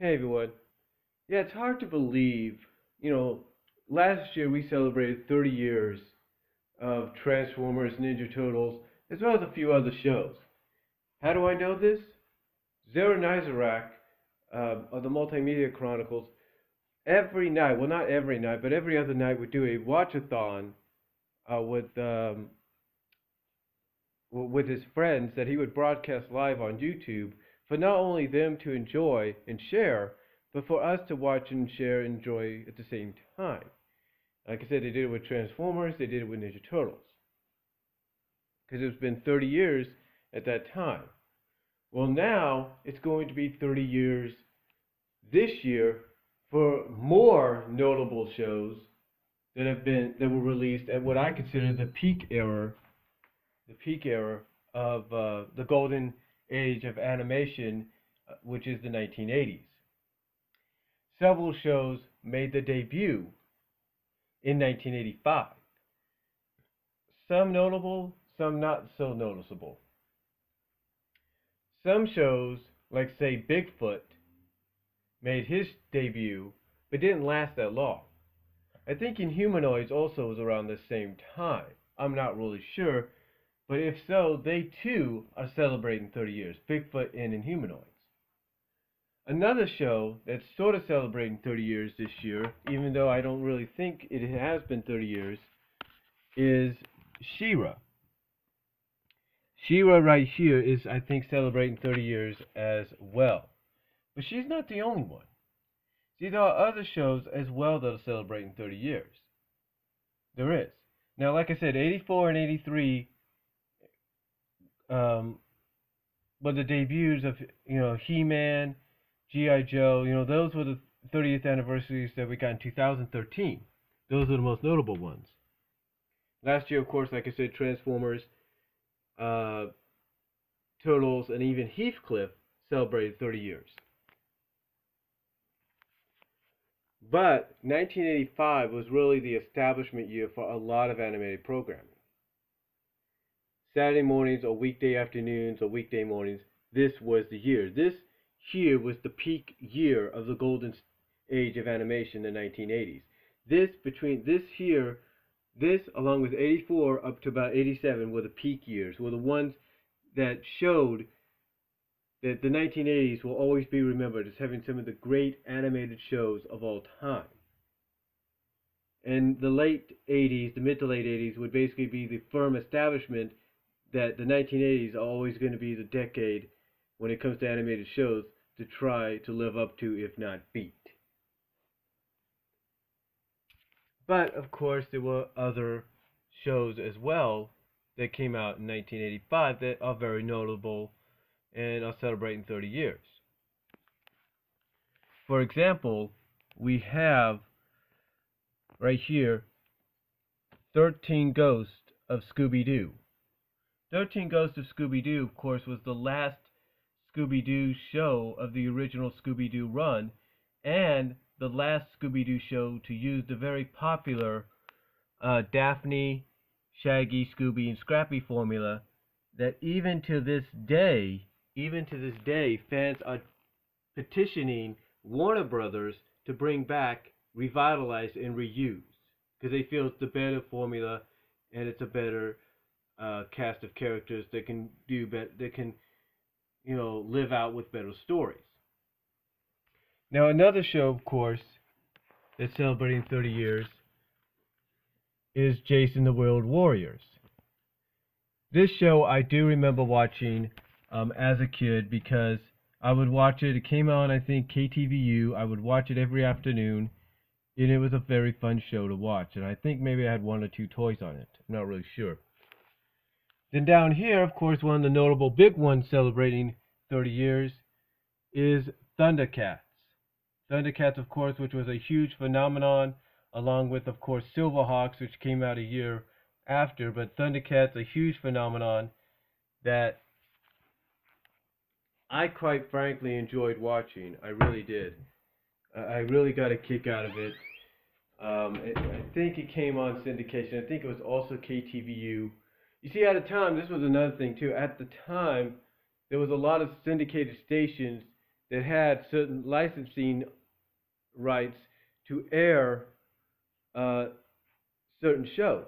Hey everyone. Yeah, it's hard to believe. You know, last year we celebrated 30 years of Transformers, Ninja Turtles, as well as a few other shows. How do I know this? Zero Nizarak of the Multimedia Chronicles every night, well, not every night, but every other night would do a watch-a-thon with his friends that he would broadcast live on YouTube for not only them to enjoy and share, but for us to watch and share and enjoy at the same time. Like I said, they did it with Transformers, they did it with Ninja Turtles. Because it's been 30 years at that time. Well, now it's going to be 30 years this year for more notable shows that were released at what I consider the peak era of the golden age of animation, which is the 1980s. Several shows made their debut in 1985. Some notable, some not so noticeable. Some shows, like say Bigfoot, made his debut, but didn't last that long. I think Inhumanoids also was around the same time. I'm not really sure, but if so, they too are celebrating 30 years, Bigfoot and Inhumanoids. Another show that's sort of celebrating 30 years this year, even though I don't really think it has been 30 years, is Shira. Shira right here is, I think, celebrating 30 years as well. But she's not the only one. See, there are other shows as well that are celebrating 30 years. There is. Now, like I said, 84 and 83 were the debuts of, He-Man, G.I. Joe. Those were the 30th anniversaries that we got in 2013. Those are the most notable ones. Last year, of course, like I said, Transformers, Turtles, and even Heathcliff celebrated 30 years. But 1985 was really the establishment year for a lot of animated programming. Saturday mornings or weekday afternoons or weekday mornings, this was the year. This year was the peak year of the golden age of animation in the 1980s. This along with 84 up to about 87 were the peak years, were the ones that showed that the 1980s will always be remembered as having some of the great animated shows of all time. And the late 80s, the mid to late 80s, would basically be the firm establishment that the 1980s are always going to be the decade when it comes to animated shows to try to live up to, if not beat. But, of course, there were other shows as well that came out in 1985 that are very notable and are celebrating 30 years. For example, we have right here 13 Ghosts of Scooby-Doo. 13 Ghosts of Scooby-Doo, of course, was the last Scooby-Doo show of the original Scooby-Doo run, and the last Scooby-Doo show to use the very popular Daphne, Shaggy, Scooby, and Scrappy formula that even to this day, fans are petitioning Warner Brothers to bring back, revitalize, and reuse, because they feel it's the better formula and it's a better cast of characters that can live out with better stories. Now, another show, of course, that's celebrating 30 years is Jason the World Warriors. This show I do remember watching as a kid because I would watch it. It came on, I think, KTVU. I would watch it every afternoon, and it was a very fun show to watch. And I think maybe I had one or two toys on it. I'm not really sure. Then down here, of course, one of the notable big ones celebrating 30 years is Thundercats. Thundercats, of course, which was a huge phenomenon, along with, of course, Silverhawks, which came out a year after. But Thundercats, a huge phenomenon that I quite frankly enjoyed watching. I really did. I really got a kick out of it. I think it came on syndication. I think it was also KTVU. You see, at the time, this was another thing too. At the time, there was a lot of syndicated stations that had certain licensing rights to air uh, certain shows.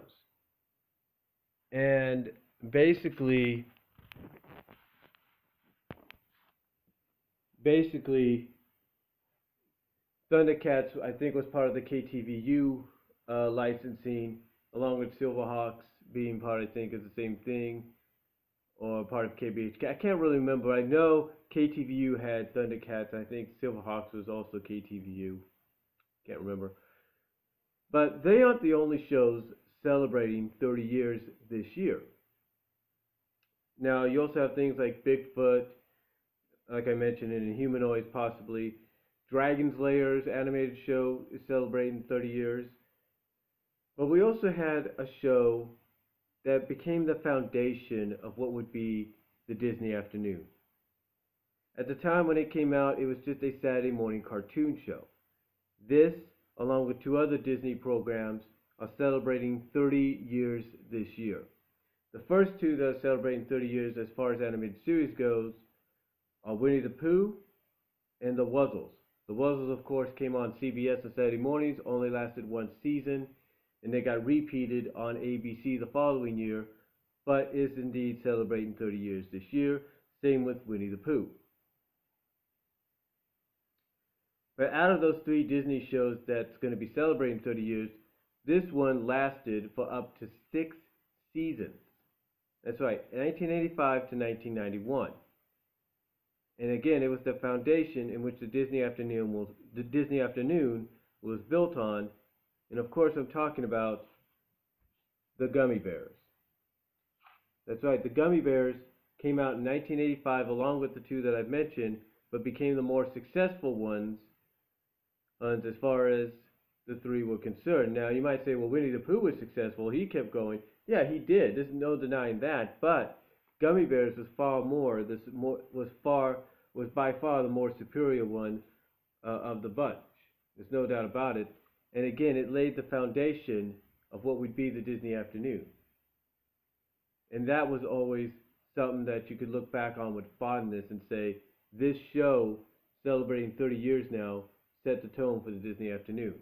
And basically, basically, Thundercats, I think, was part of the KTVU licensing, along with Silverhawks being part, I think, is the same thing, or part of KBHK. I can't really remember. I know KTVU had Thundercats. I think Silverhawks was also KTVU. Can't remember. But they aren't the only shows celebrating 30 years this year. Now, you also have things like Bigfoot, like I mentioned, and Inhumanoids possibly. Dragon's Layer's animated show is celebrating 30 years. But we also had a show that became the foundation of what would be the Disney afternoon. At the time when it came out, it was just a Saturday morning cartoon show. This, along with two other Disney programs, are celebrating 30 years this year. The first two that are celebrating 30 years as far as animated series goes are Winnie the Pooh and the Wuzzles. The Wuzzles, of course, came on CBS on Saturday mornings, only lasted one season, and they got repeated on ABC the following year, but is indeed celebrating 30 years this year. Same with Winnie the Pooh. But out of those three Disney shows that's going to be celebrating 30 years, this one lasted for up to 6 seasons. That's right, 1985 to 1991. And again, it was the foundation in which the Disney Afternoon was built on. And of course, I'm talking about the Gummy Bears. That's right, the Gummy Bears came out in 1985 along with the two that I've mentioned, but became the more successful ones as far as the three were concerned. Now, you might say, well, Winnie the Pooh was successful. He kept going. Yeah, he did. There's no denying that. But Gummy Bears was was by far the more superior one of the bunch. There's no doubt about it. And again, it laid the foundation of what would be the Disney afternoon. And that was always something that you could look back on with fondness and say, this show, celebrating 30 years now, set the tone for the Disney afternoon.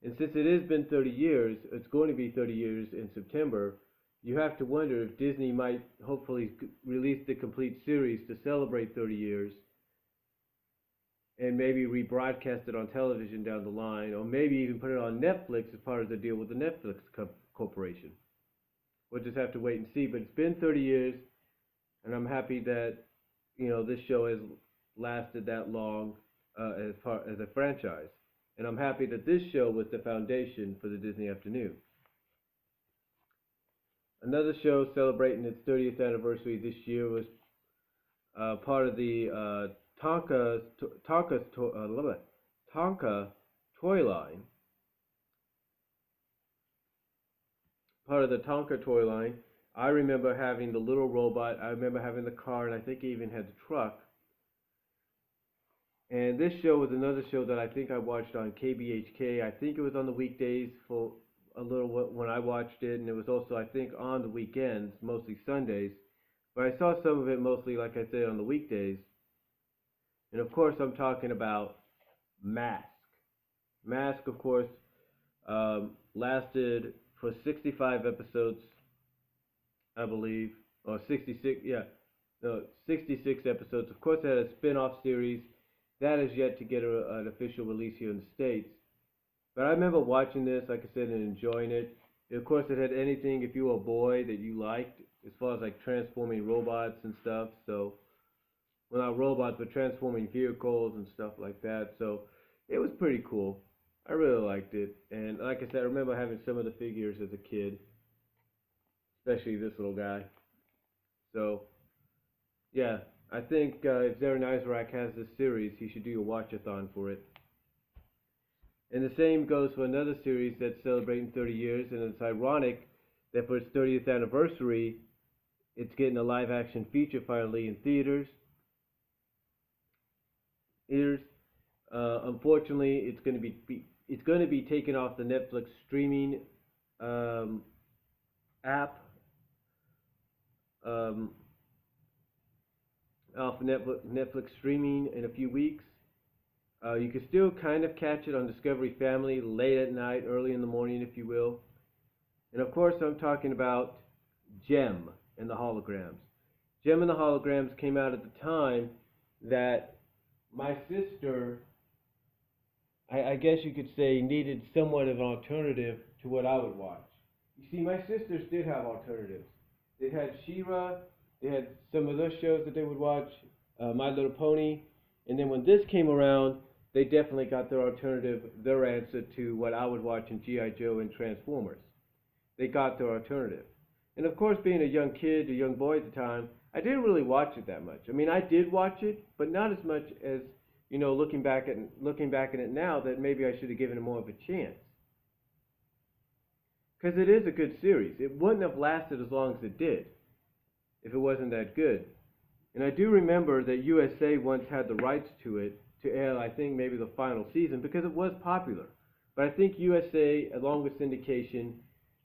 And since it has been 30 years, it's going to be 30 years in September, you have to wonder if Disney might hopefully release the complete series to celebrate 30 years and maybe rebroadcast it on television down the line, or maybe even put it on Netflix as part of the deal with the Netflix corporation. We'll just have to wait and see. But it's been 30 years, and I'm happy that, you know, this show has lasted that long as a franchise. And I'm happy that this show was the foundation for the Disney afternoon. Another show celebrating its 30th anniversary this year was part of the Tonka toy line. Part of the Tonka toy line. I remember having the little robot. I remember having the car, and I think I even had the truck. And this show was another show that I think I watched on KBHK. I think it was on the weekdays for a little when I watched it, and it was also, I think, on the weekends, mostly Sundays. But I saw some of it mostly, like I said, on the weekdays. And of course, I'm talking about Mask. Mask, of course, lasted for 65 episodes, I believe, or 66, yeah, no, 66 episodes. Of course, it had a spin-off series. That is yet to get an official release here in the States. But I remember watching this, like I said, and enjoying it. And of course, it had anything, if you were a boy, that you liked, as far as like transforming robots and stuff. So, well, not robots, but transforming vehicles and stuff like that. So, it was pretty cool. I really liked it. And like I said, I remember having some of the figures as a kid, especially this little guy. So, yeah, I think if Zarin Isaac has this series, he should do a watch-a-thon for it. And the same goes for another series that's celebrating 30 years, and it's ironic that for its 30th anniversary, it's getting a live-action feature finally in theaters. Unfortunately, it's going to be taken off the Netflix streaming app. off Netflix streaming in a few weeks. You can still kind of catch it on Discovery Family late at night, early in the morning, if you will. And of course, I'm talking about Gem and the Holograms. Gem and the Holograms came out at the time that my sister, I guess you could say, needed somewhat of an alternative to what I would watch. You see, my sisters did have alternatives. They had Shira, they had some of those shows that they would watch, My Little Pony, and then when this came around, they definitely got their alternative, their answer to what I would watch in G.I. Joe and Transformers. They got their alternative. And of course, being a young kid, a young boy at the time, I didn't really watch it that much. I mean, I did watch it, but not as much as, you know, looking back at it now, that maybe I should have given it more of a chance. Because it is a good series. It wouldn't have lasted as long as it did if it wasn't that good. And I do remember that USA once had the rights to it to air, I think, maybe the final season, because it was popular. But I think USA, along with syndication,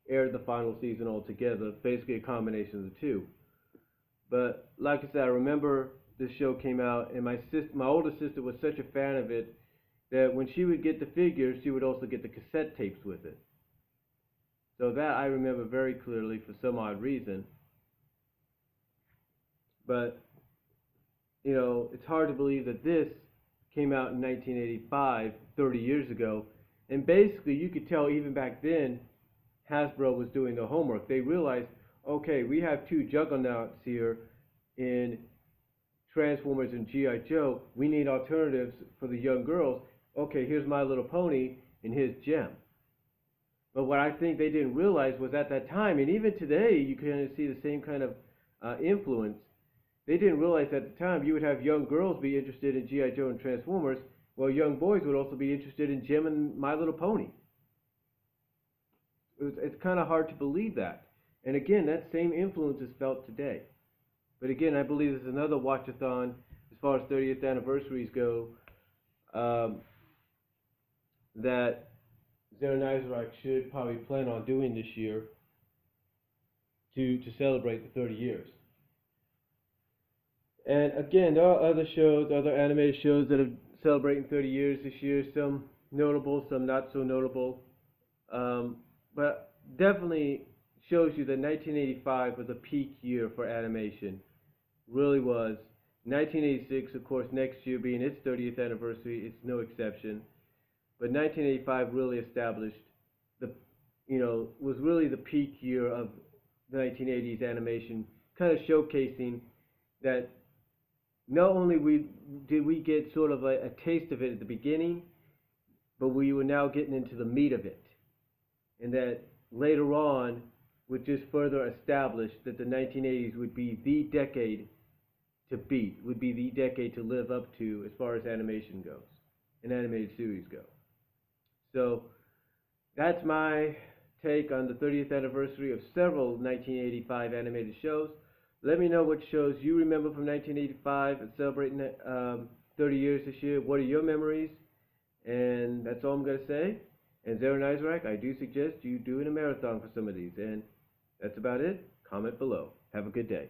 aired the final season altogether, basically a combination of the two. But like I said, I remember this show came out, and my older sister was such a fan of it that when she would get the figures, she would also get the cassette tapes with it. So that I remember very clearly for some odd reason. But, you know, it's hard to believe that this came out in 1985, 30 years ago. And basically, you could tell even back then, Hasbro was doing their homework. They realized, okay, we have two juggernauts here in Transformers and G.I. Joe. We need alternatives for the young girls. Okay, here's My Little Pony, and here's Gem. But what I think they didn't realize was at that time, and even today, you kind of see the same kind of influence. They didn't realize at the time you would have young girls be interested in G.I. Joe and Transformers, while young boys would also be interested in Gem and My Little Pony. It's kind of hard to believe that. And again, that same influence is felt today. But again, I believe there's another watch-a-thon as far as 30th anniversaries go that Zero Nizarek should probably plan on doing this year to celebrate the 30 years. And again, there are other shows, other animated shows that are celebrating 30 years this year, some notable, some not so notable. But definitely shows you that 1985 was a peak year for animation. Really was. 1986, of course, next year being its 30th anniversary, it's no exception. But 1985 really established was really the peak year of the 1980s animation, kind of showcasing that not only did we get sort of a taste of it at the beginning, but we were now getting into the meat of it. And that later on would just further establish that the 1980s would be the decade to beat, would be the decade to live up to as far as animation goes, and animated series go. So that's my take on the 30th anniversary of several 1985 animated shows. Let me know what shows you remember from 1985 and celebrating 30 years this year. What are your memories? And that's all I'm going to say. And Zero Nizarek, I do suggest you doing a marathon for some of these. And that's about it. Comment below. Have a good day.